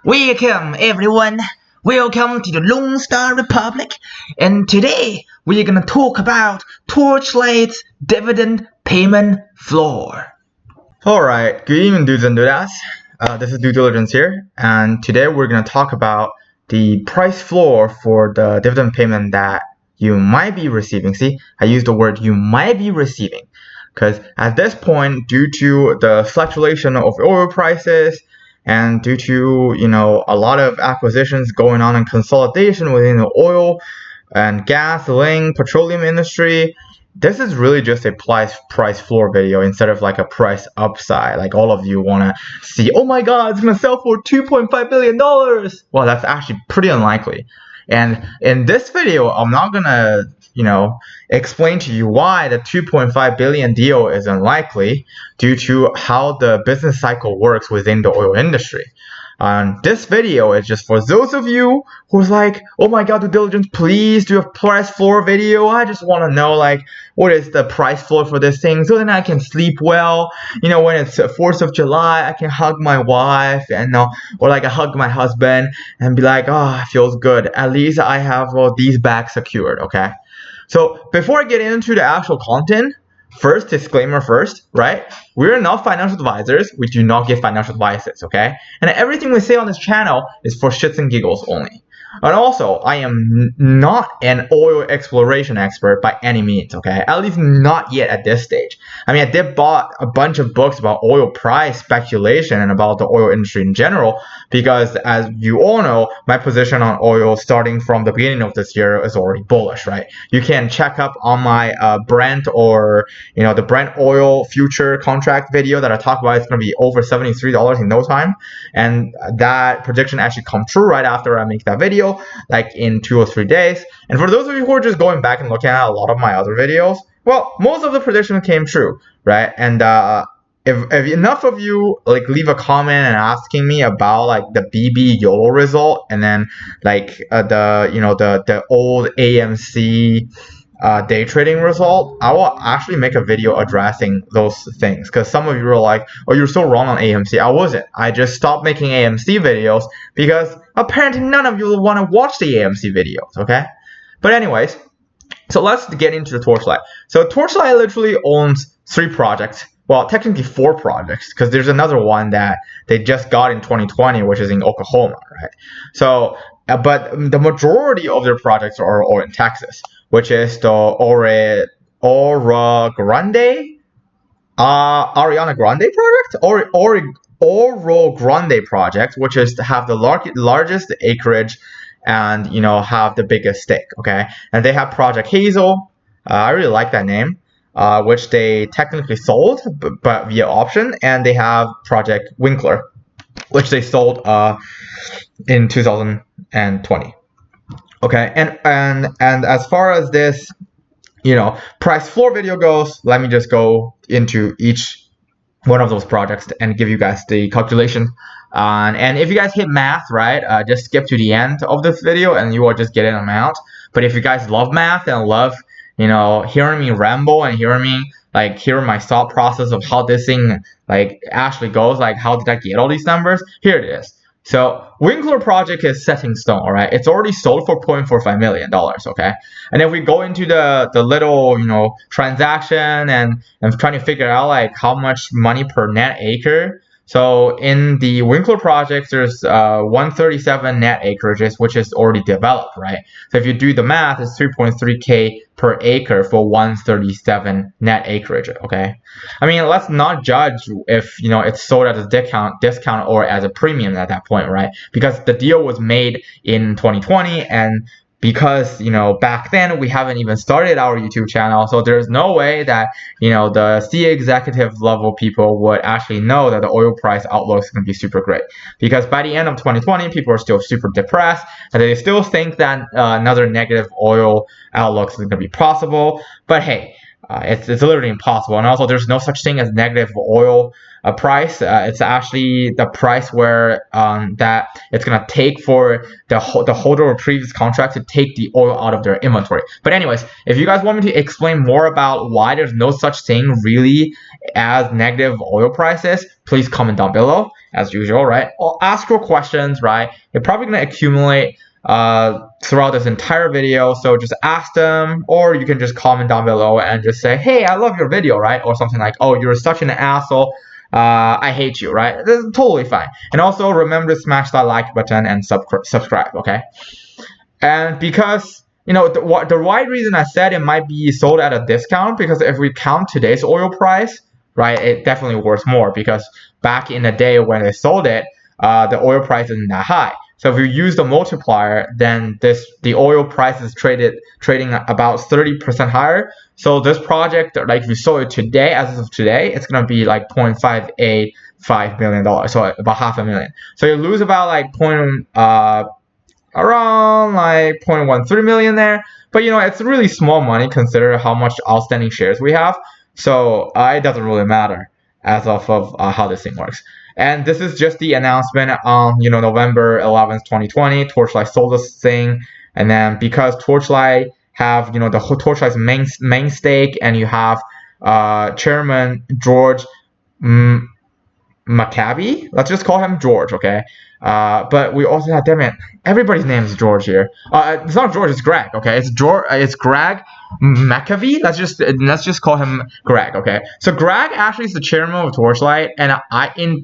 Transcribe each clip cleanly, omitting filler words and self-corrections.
Welcome everyone, welcome to the Lone Star Republic, and today we're gonna talk about Torchlight's dividend payment floor. Alright, good evening dudes and dudettes. This is Diligence here, and today we're gonna talk about the price floor for the dividend payment that you might be receiving. See, I used the word you might be receiving, because at this point, due to the fluctuation of oil prices, and due to, a lot of acquisitions going on and consolidation within the oil and gasoline, petroleum industry, this is really just a price floor video instead of like a price upside. Like all of you want to see, oh my god, it's going to sell for $2.5 billion. Well, that's actually pretty unlikely. And in this video, I'm not going to, explain to you why the 2.5 billion deal is unlikely due to how the business cycle works within the oil industry. This video is just for those of you who's like, oh my god, due diligence, please do a price floor video. I just want to know like what is the price floor for this thing so then I can sleep well. When it's 4th of July, I can hug my wife and or like I hug my husband and be like, oh, it feels good. At least I have these bags secured, okay? So before I get into the actual content, first, disclaimer first, right? We're not financial advisors. We do not give financial advices, okay? And everything we say on this channel is for shits and giggles only. And also, I am not an oil exploration expert by any means, okay? At least not yet at this stage. I mean, I did bought a bunch of books about oil price speculation and about the oil industry in general because, as you all know, my position on oil starting from the beginning of this year is already bullish, right? You can check up on my Brent or, the Brent oil future contract video that I talk about. It's going to be over $73 in no time. And that prediction actually come true right after I make that video, like in 2 or 3 days. And for those of you who are just going back and looking at a lot of my other videos, well, most of the predictions came true, right? And if enough of you like leave a comment and asking me about like the BB YOLO result and then like the old AMC day trading result, I will actually make a video addressing those things because some of you are like, oh, you're so wrong on AMC. I wasn't. I just stopped making AMC videos because apparently none of you will want to watch the AMC videos, okay? But anyways, so let's get into the Torchlight. So Torchlight literally owns 3 projects. Well, technically 4 projects because there's another one that they just got in 2020, which is in Oklahoma, right? So, but the majority of their projects are all in Texas, which is the Ariana Grande project, Oro Grande project, which is to have the largest acreage and have the biggest stake, okay? And they have Project Hazel. I really like that name, which they technically sold, but via option, and they have Project Winkler, which they sold in 2020. Okay, and as far as this, price floor video goes, let me just go into each one of those projects and give you guys the calculation. And if you guys hit math, right, just skip to the end of this video and you will just get an amount. But if you guys love math and love, hearing me ramble and hearing my thought process of how this thing like actually goes, like how did I get all these numbers? Here it is. So Winkler project is set in stone, all right? It's already sold for $0.45 million, okay? And if we go into the little, transaction and trying to figure out like how much money per net acre. So in the Winkler project, there's 137 net acreages, which is already developed, right? So if you do the math, it's 3.3K per acre for 137 net acreage, okay? I mean, let's not judge if, it's sold at a discount or as a premium at that point, right? Because the deal was made in 2020 and because, back then we haven't even started our YouTube channel. So there's no way that, the C executive level people would actually know that the oil price outlook is going to be super great. Because by the end of 2020, people are still super depressed and they still think that another negative oil outlook is going to be possible. But hey, it's literally impossible. And also there's no such thing as negative oil price. It's actually the price where that it's gonna take for the holder of previous contract to take the oil out of their inventory. But anyways, if you guys want me to explain more about why there's no such thing really as negative oil prices, please comment down below. as usual, right? Or ask your questions, right? You're probably going to accumulate throughout this entire video, so just ask them, or you can just comment down below and just say, hey, I love your video, right? Or something like, oh, you're such an asshole, I hate you, right? This is totally fine. And also remember to smash that like button and subscribe, okay? And because the right reason I said it might be sold at a discount, because if we count today's oil price, right, it definitely worth more, because back in the day when they sold it, the oil price isn't that high. So if you use the multiplier, then the oil price is trading about 30% higher. So this project, like if you sold it today, as of today, it's gonna be like $0.585 million, so about $500,000. So you lose about like around like 0.13 million there. But it's really small money considering how much outstanding shares we have. So it doesn't really matter as of how this thing works. And this is just the announcement on November 11th, 2020. Torchlight sold this thing, and then because Torchlight have the whole Torchlight's main stake, and you have Chairman George Maccabi. Let's just call him George, okay? But we also have, damn it, everybody's name is George here. It's not George, it's Greg, okay? It's Greg Maccabi. Let's just call him Greg, okay? So Greg actually is the chairman of Torchlight, and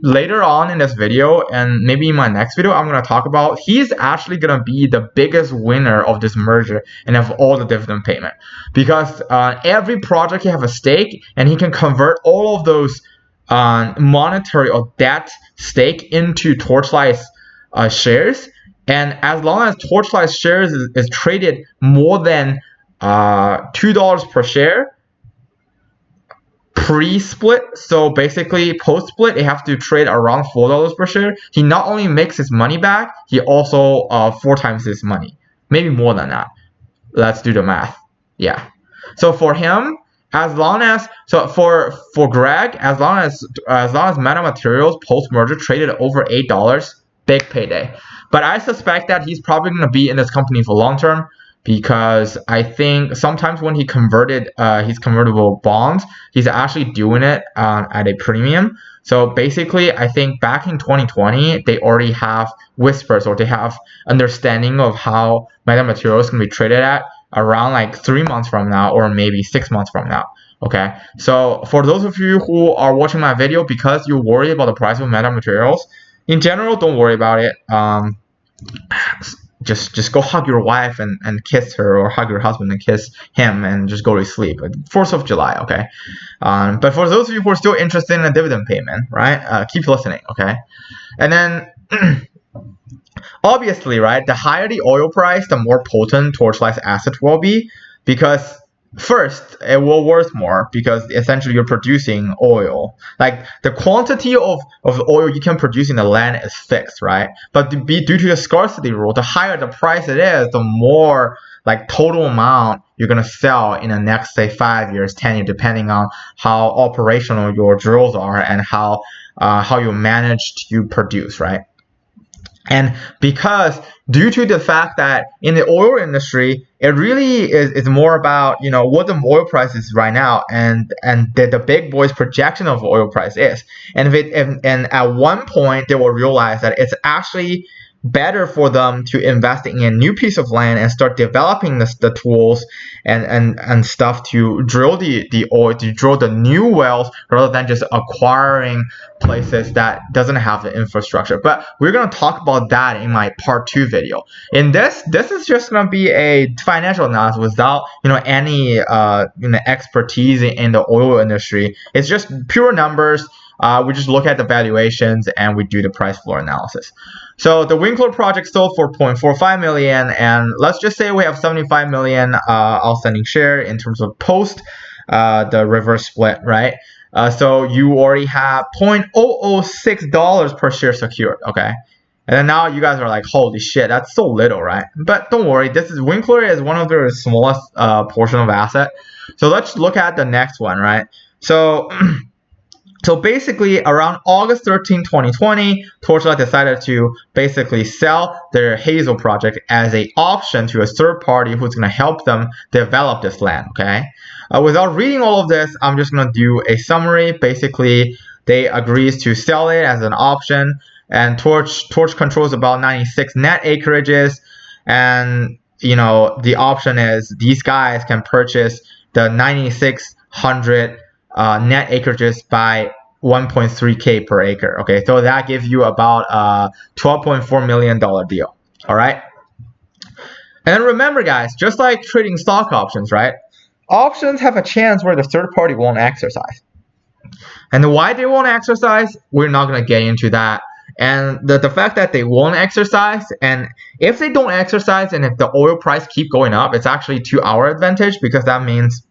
later on in this video, and maybe in my next video, I'm gonna talk about, he's actually gonna be the biggest winner of this merger and of all the dividend payment, because every project he have a stake, and he can convert all of those monetary or debt stake into Torchlight's shares, and as long as Torchlight's shares is traded more than $2 per share pre-split, so basically post-split it have to trade around $4 per share, he not only makes his money back, he also 4 times his money, maybe more than that. Let's do the math. Yeah, so for him, as long as for Greg, as long as Meta Materials post merger traded over $8, big payday. But I suspect that he's probably going to be in this company for long term, because I think sometimes when he converted his convertible bonds, he's actually doing it at a premium. So basically, I think back in 2020, they already have whispers, or they have understanding of how Meta Materials can be traded at around like 3 months from now, or maybe 6 months from now. Okay, so for those of you who are watching my video because you worry about the price of Meta Materials, in general, don't worry about it. Just go hug your wife and kiss her, or hug your husband and kiss him, and just go to sleep. 4th of July, okay? But for those of you who are still interested in a dividend payment, right, keep listening, okay? And then obviously, right, the higher the oil price, the more potent Torchlight's asset will be, because first, it will worth more, because essentially you're producing oil. Like the quantity of oil you can produce in the land is fixed, right? But due to the scarcity rule, the higher the price it is, the more like total amount you're gonna sell in the next, say, 5 years, 10 years, depending on how operational your drills are and how you manage to produce, right? And because due to the fact that in the oil industry, it really is more about what the oil price is right now, and the big boys projection of oil price is, and at one point they will realize that it's actually better for them to invest in a new piece of land and start developing the tools and stuff to drill the oil, to drill the new wells, rather than just acquiring places that doesn't have the infrastructure. But we're going to talk about that in my part 2 video. In this is just going to be a financial analysis without any expertise in the oil industry. It's just pure numbers. We just look at the valuations and we do the price floor analysis. So the Winkler project sold for $0.45 million, and let's just say we have 75 million outstanding share in terms of post the reverse split, right? So you already have $0.006 per share secured, okay? And then now you guys are like, holy shit, that's so little, right? But don't worry, Winkler is one of their smallest portion of asset. So let's look at the next one, right? So basically, around August 13, 2020, Torchlight decided to basically sell their Hazel project as an option to a third party who's going to help them develop this land, okay? Without reading all of this, I'm just going to do a summary. Basically, they agrees to sell it as an option. And Torch controls about 96 net acreages, and you know the option is these guys can purchase the 9600 net acreages by 1.3K per acre. Okay, so that gives you about a $12.4 million deal. All right. And then remember, guys, just like trading stock options, right? Options have a chance where the third party won't exercise. And why they won't exercise, we're not going to get into that. And the fact that they won't exercise, and if they don't exercise and if the oil price keep going up, it's actually to our advantage, because that means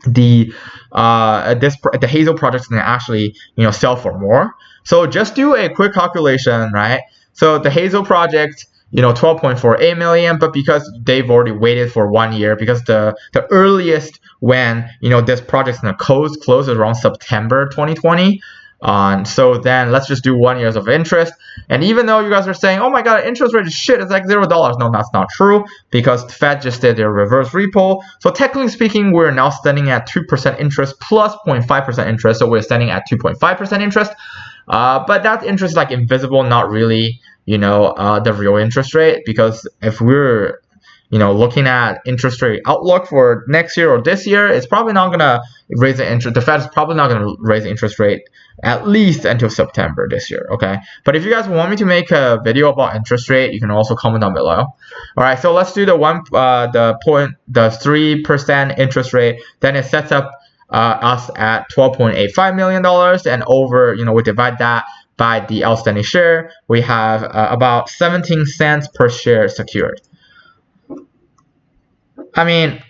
the Hazel project is going to actually sell for more. So just do a quick calculation, right? So the Hazel project, 12.48 million, but because they've already waited for 1 year, because the earliest when this project's gonna close is around September 2020. So then let's just do 1 year of interest. And even though you guys are saying, oh my god, interest rate is shit, it's like $0. No, that's not true, because the Fed just did their reverse repo. So technically speaking, we're now standing at 2% interest plus 0.5% interest. So we're standing at 2.5% interest. But that interest is like invisible, not really the real interest rate, because if we're looking at interest rate outlook for next year or this year, it's probably not gonna raise the interest. The Fed is probably not gonna raise the interest rate at least until September this year. Okay, but if you guys want me to make a video about interest rate, you can also comment down below. All right, so let's do the 3% interest rate. Then it sets up us at $12.85 million, and over we divide that by the outstanding share, we have about 17 cents per share secured. I mean,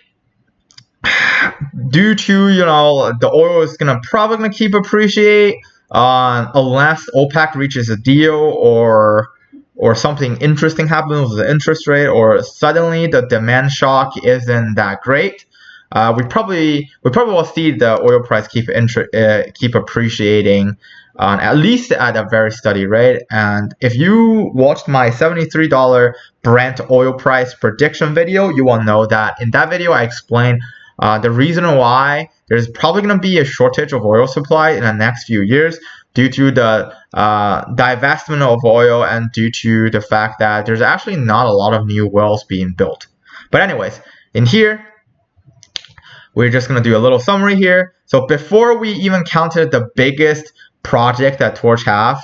due to the oil is probably gonna keep appreciate unless OPEC reaches a deal or something interesting happens with the interest rate, or suddenly the demand shock isn't that great. We probably will see the oil price keep appreciating, at least at a very steady rate. And if you watched my $73 Brent oil price prediction video, you will know that in that video I explained the reason why there's probably going to be a shortage of oil supply in the next few years, due to the divestment of oil and due to the fact that there's actually not a lot of new wells being built. But anyways, in here, we're just going to do a little summary here. So before we even counted the biggest project that Torch has,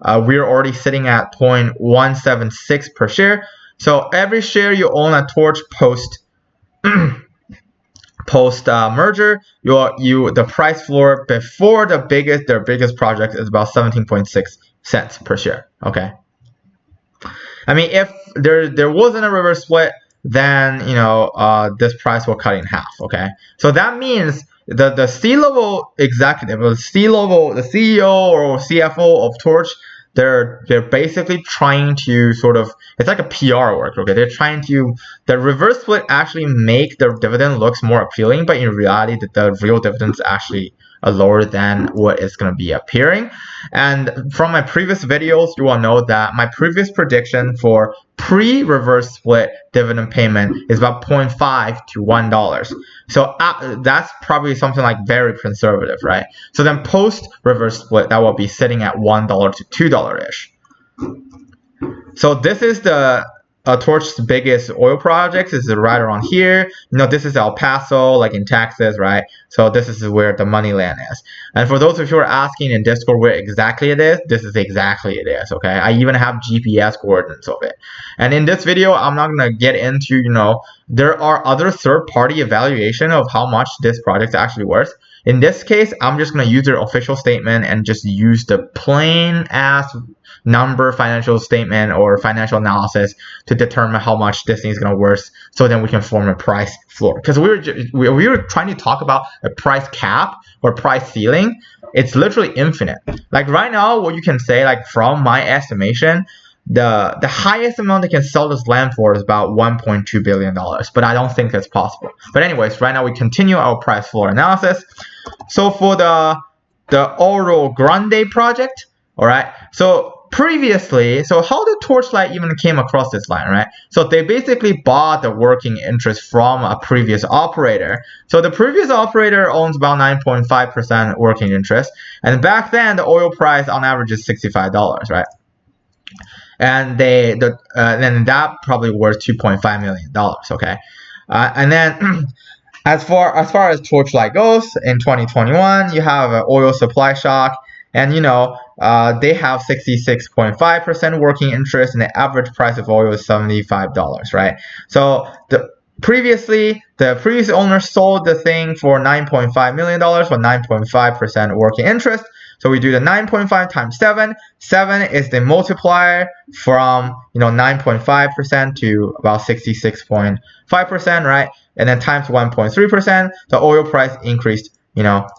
we're already sitting at 0.176 per share. So every share you own at Torch post merger, the price floor before their biggest project is about 17.6 cents per share. Okay. I mean, if there wasn't a reverse split, then this price will cut in half. Okay, so that means the C-level executive, the CEO or CFO of Torch, they're basically trying to sort of, it's like a PR work. Okay, they're trying to, the reverse split actually make the dividend looks more appealing, but in reality the real dividends actually are lower than what is going to be appearing. And from my previous videos, you will know that my previous prediction for pre-reverse split dividend payment is about 0.5 to $1. So that's probably something like very conservative, right? So then post reverse split, that will be sitting at $1 to $2-ish. So this is the Torch's biggest oil projects. This is right around here. This is El Paso, like in Texas, right? So this is where the money land is. And for those of you who are asking in Discord where exactly it is, this is exactly it is, okay? I even have GPS coordinates of it. And in this video, I'm not going to get into, there are other third-party evaluation of how much this project is actually worth. In this case, I'm just going to use their official statement and just use the plain ass number financial statement or financial analysis to determine how much this thing is going to worth, so then we can form a price floor. Because we were trying to talk about a price cap or price ceiling. It's literally infinite. Like right now, what you can say, like from my estimation, the highest amount they can sell this land for is about $1.2 billion, but I don't think that's possible. But anyways, right now we continue our price floor analysis. So for the Oro Grande project, all right, so previously, so how did Torchlight even came across this line, right? So they basically bought the working interest from a previous operator. So the previous operator owns about 9.5% working interest, and back then the oil price on average is $65, right? And then that probably worth $2.5 million, okay? And then as far as Torchlight goes, in 2021, you have an oil supply shock, and they have 66.5% working interest, and the average price of oil is $75, right? So the previous owner sold the thing for $9.5 million for 9.5% working interest. So we do the 9.5 times 7. 7 is the multiplier from 9.5% to about 66.5%, right? And then times 1.3%, the oil price increased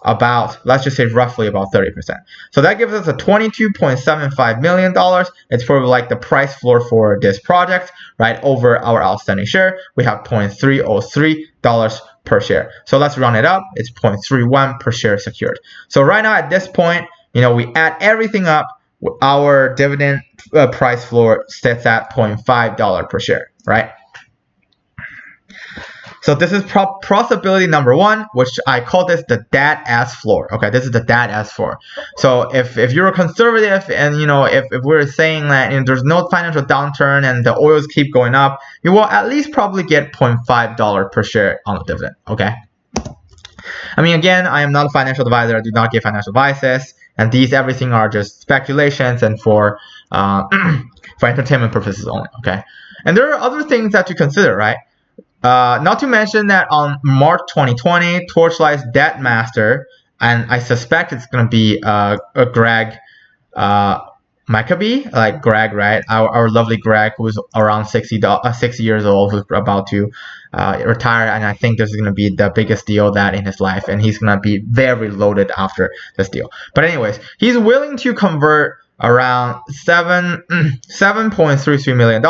about, let's just say roughly about 30%. So that gives us a $22.75 million. It's probably like the price floor for this project, right? Over our outstanding share, we have $0.303 per share. So let's round it up. It's 0.31 per share secured. So right now at this point, we add everything up. Our dividend price floor sits at $0.5 per share, right? So this is possibility number 1, which I call this the dead-ass floor. Okay, this is the dead-ass floor. So if you're a conservative and if we're saying that there's no financial downturn and the oils keep going up, you will at least probably get $0.5 per share on the dividend. Okay. I mean, again, I am not a financial advisor. I do not give financial advices, and everything are just speculations and for entertainment purposes only. Okay. And there are other things that you consider, right? Not to mention that on March 2020, Torchlight's debt master, and I suspect it's going to be Greg Maccabee, like Greg, right? Our lovely Greg, who's around 60 years old, who's about to retire, and I think this is going to be the biggest deal that in his life, and he's going to be very loaded after this deal. But anyways, he's willing to convert around $7.33 million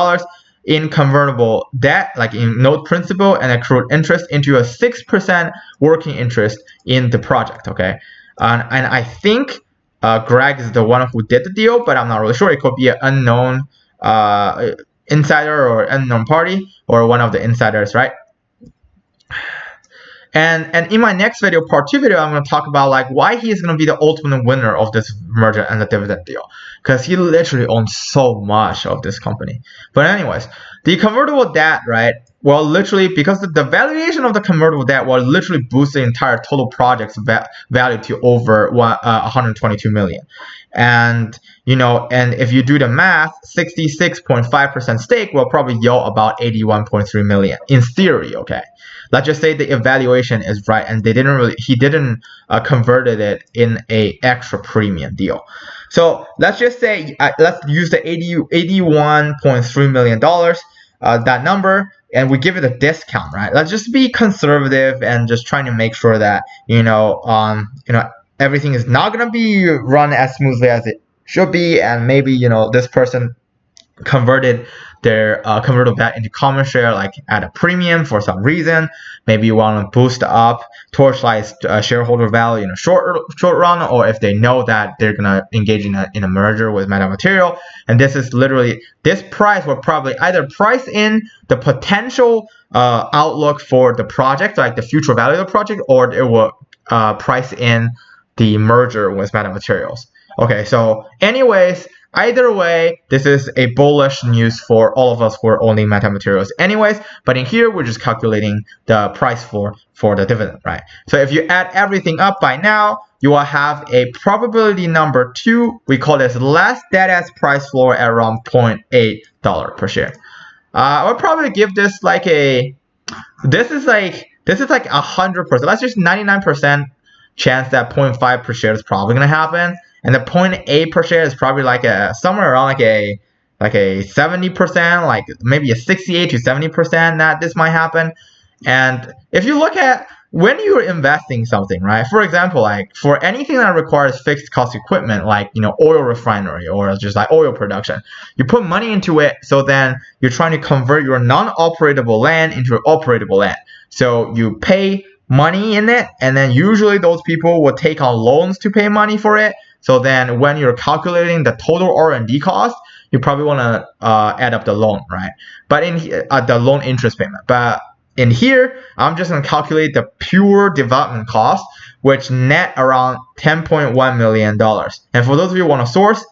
in convertible debt, like in note principal and accrued interest, into a 6% working interest in the project, okay? And I think Greg is the one who did the deal, but I'm not really sure. It could be an unknown insider or unknown party or one of the insiders, right? And in my next video, part 2 video, I'm going to talk about like why he is going to be the ultimate winner of this merger and the dividend deal, because he literally owns so much of this company. But anyways, the convertible debt, right? Well, literally, because the valuation of the convertible debt will literally boost the entire total project's value to over 122 million. And and if you do the math, 66.5% stake will probably yield about 81.3 million in theory. Okay, let's just say the evaluation is right, and he didn't converted it in a extra premium deal. So let's just say let's use the $81.3 million, that number, and we give it a discount, right? Let's just be conservative and just trying to make sure that everything is not gonna be run as smoothly as it should be, and maybe this person converted their convertible debt into common share like at a premium for some reason. Maybe you want to boost up Torchlight's shareholder value in a short run, or if they know that they're gonna engage in a merger with metamaterial. And this is literally, this price will probably either price in the potential outlook for the project, like the future value of the project, or it will price in the merger with metamaterials. Okay, so anyways, either way, this is a bullish news for all of us who are owning metamaterials anyways, but in here, we're just calculating the price for the dividend, right? So if you add everything up by now, you will have a probability number 2. We call this less dead-ass price floor at around $0.8 per share. I would probably give this like this is like 100%. Let's just 99% chance that 0.5 per share is probably going to happen. And the 0.8 per share is probably like somewhere around like a 70%, like maybe a 68 to 70% that this might happen. And if you look at when you're investing something, right? For example, like for anything that requires fixed cost equipment, like oil refinery or just like oil production, you put money into it. So then you're trying to convert your non-operatable land into operatable land. So you pay money in it, and then usually those people will take on loans to pay money for it. So then when you're calculating the total R&D cost, you probably want to add up the loan, right? But in the loan interest payment. But in here, I'm just going to calculate the pure development cost, which net around $10.1 million. And for those of you who want to source,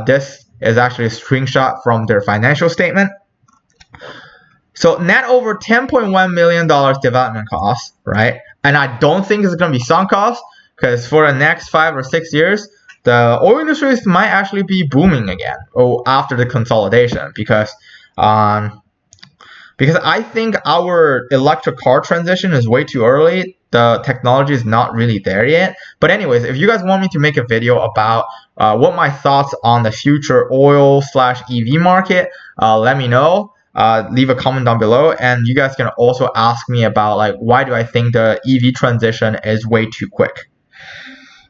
this is actually a screenshot from their financial statement. So net over $10.1 million development costs, right? And I don't think it's going to be sunk costs, because for the next 5 or 6 years, the oil industry might actually be booming again after the consolidation, because I think our electric car transition is way too early. The technology is not really there yet. But anyways, if you guys want me to make a video about what my thoughts on the future oil/EV market, let me know. Leave a comment down below, and you guys can also ask me about like why do I think the EV transition is way too quick.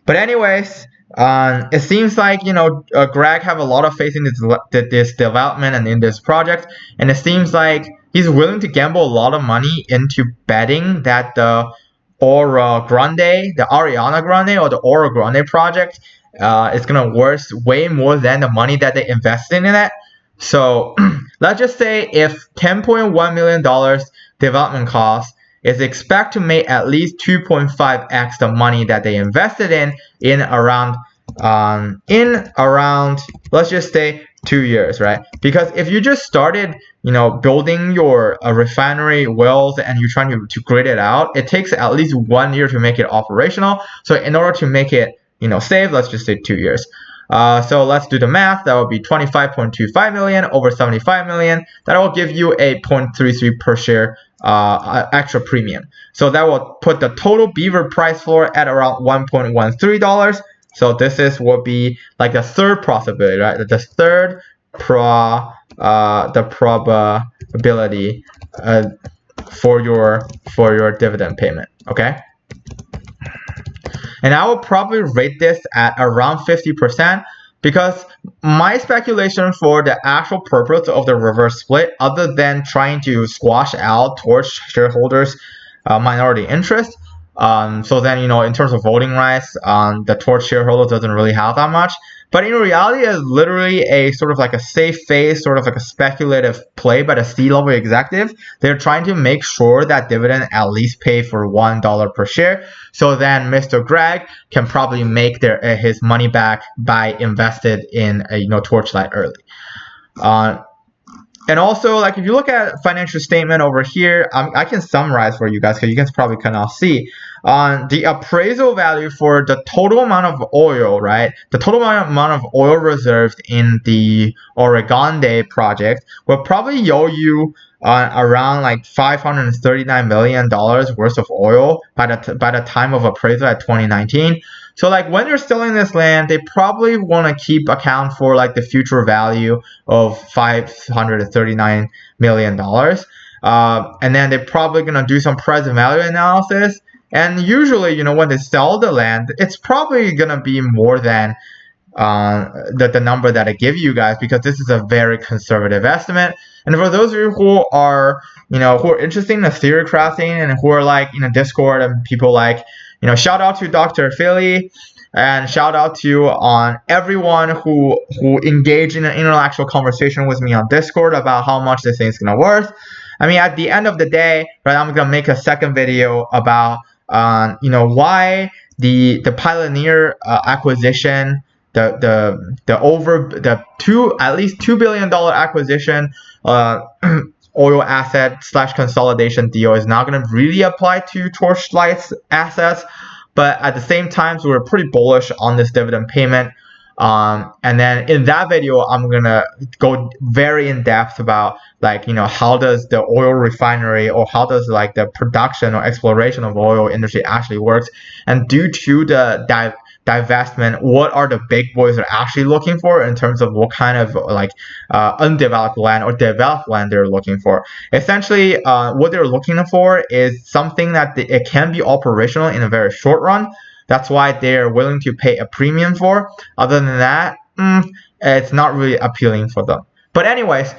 But anyways, it seems like Greg have a lot of faith in this development and in this project, and it seems like he's willing to gamble a lot of money into betting that the Ariana Grande or the Aura Grande project is gonna worth way more than the money that they invested in it. So let's just say if $10.1 million development cost is expected to make at least 2.5x the money that they invested in around let's just say 2 years, right? Because if you just started building your refinery wells and you're trying to grid it out, it takes at least 1 year to make it operational. So in order to make it safe, let's just say 2 years. So let's do the math. That would be 25.25 million over 75 million. That will give you a 0.33 per share extra premium. So that will put the total Beaver price floor at around $1.13. So this will be like the third possibility, right? The third probability for your dividend payment. Okay. And I will probably rate this at around 50%, because my speculation for the actual purpose of the reverse split, other than trying to squash out TORCH shareholders' minority interest, so then in terms of voting rights, the TORCH shareholder doesn't really have that much. But in reality, it's literally a sort of like a safe phase, sort of like a speculative play by the C-level executive. They're trying to make sure that dividend at least pay for $1 per share. So then Mr. Greg can probably make his money back by invested in Torchlight early. And also, like if you look at financial statement over here, I can summarize for you guys because you guys probably cannot see. On the appraisal value for the total amount of oil, right? The total amount of oil reserved in the Oregon project will probably owe you around like $539 million worth of oil by the time of appraisal at 2019. So like when you're selling this land, they probably want to keep account for like the future value of $539 million. And then they're probably going to do some present value analysis. And usually, when they sell the land, it's probably going to be more than the number that I give you guys, because this is a very conservative estimate. And for those of you who are, who are interested in the theory crafting and who are like in a Discord and people like, shout out to Dr. Philly and shout out to everyone who engaged in an intellectual conversation with me on Discord about how much this thing is going to worth. I mean, at the end of the day, right, I'm going to make a second video about, why the Pioneer acquisition, at least $2 billion acquisition, oil asset / consolidation deal is not going to really apply to Torchlight's assets. But at the same time, so we're pretty bullish on this dividend payment. And then in that video, I'm gonna go very in depth about like how does the oil refinery, or how does like the production or exploration of oil industry actually works, and due to the divestment, what are the big boys are actually looking for in terms of what kind of like undeveloped land or developed land they're looking for. Essentially, what they're looking for is something that it can be operational in a very short run. That's why they're willing to pay a premium for. Other than that, it's not really appealing for them. But anyways,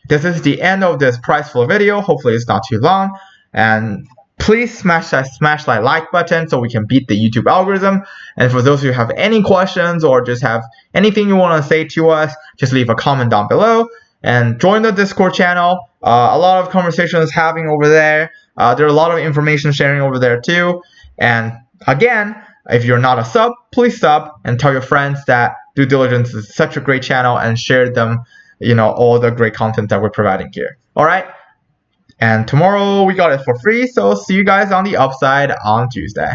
this is the end of this price flow video. Hopefully it's not too long. And please smash that like button so we can beat the YouTube algorithm. And for those of you who have any questions or just have anything you want to say to us, just leave a comment down below and join the Discord channel. A lot of conversations happening over there. There are a lot of information sharing over there too. And again, if you're not a sub, please sub and tell your friends that Due Diligence is such a great channel and share them, all the great content that we're providing here. All right. And tomorrow we got it for free, so see you guys on the upside on Tuesday.